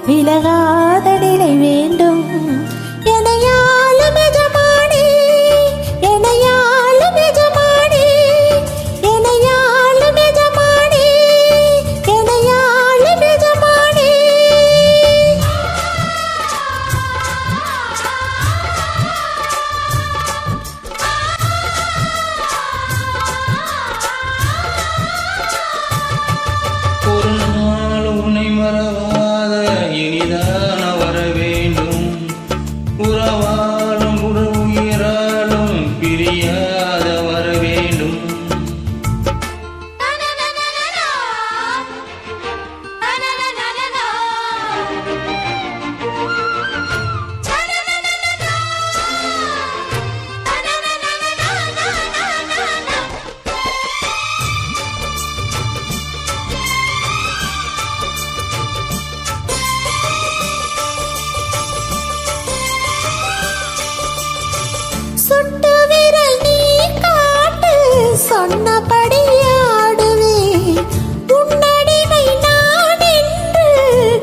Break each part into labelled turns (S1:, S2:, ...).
S1: விலகாத நிலை வேண்டும். எனையாளும் எஜமானே, எனையாளும் எஜமானே, எனையாளும் எஜமானே, எனையாளும் எஜமானே.
S2: ஒரு நாள் உன்னை மறவாத இனிதான வர வேண்டும். உறவாலும் உயிராலும் பிரியாத வர வேண்டும்.
S1: சுட்டு விரல் நீ காட்டு, சொன்னபடி ஆடுவே. உன்னடிமை நான் என்று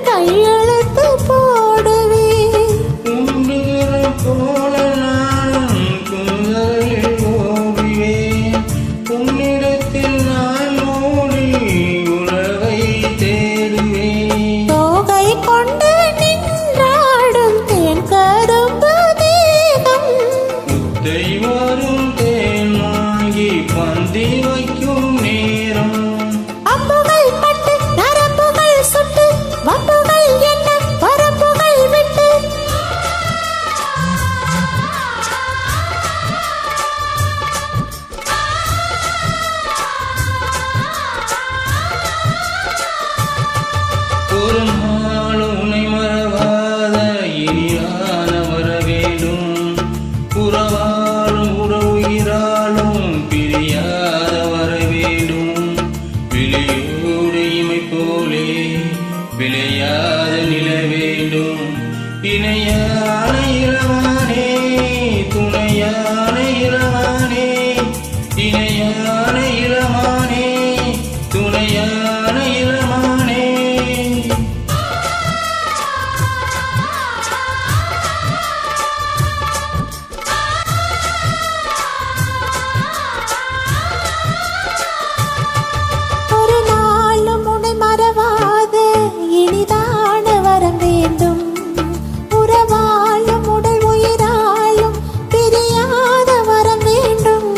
S1: கையெழுத்து போடுவே.
S2: உண்டுகிற போல நான் குந்தலில் ஓடுவேன். உன்னிடத்தில் நான் ஓடி உறவை தேடுவேன்.
S1: தோகை கொண்டு நின்றாடும் தேன் கரும்பு தேகம்.
S2: முத்தை வரும் தேன் வாங்கி பந்தி வைக்கும் நேரம்.
S1: அம்புகள் பட்டு நரம்புகள் சுட்டு, வம்புகள் என்ன வரம்புகள் விட்டு.
S2: ஒரு நாள் உன்னை மறவாத இனியான வர வேண்டும். உறவாலும் உயிராலும் பிரியாத வர வேண்டும். விளையோடு இமை போலே விளையாத நில வேண்டும். இணையான இளவானே, துணையான இளவானே, இணையான இளவானே, துணையான இளவானே.
S1: ஒரு நாளும் உன்னை மறவாத இனிதான வரம் வேண்டும். உறவாலும் உடல் உயிராலும் பிரியாத வரம் வேண்டும்.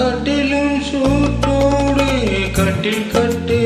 S2: கட்டிலும் சூட்டோடு கட்டில் கட்டு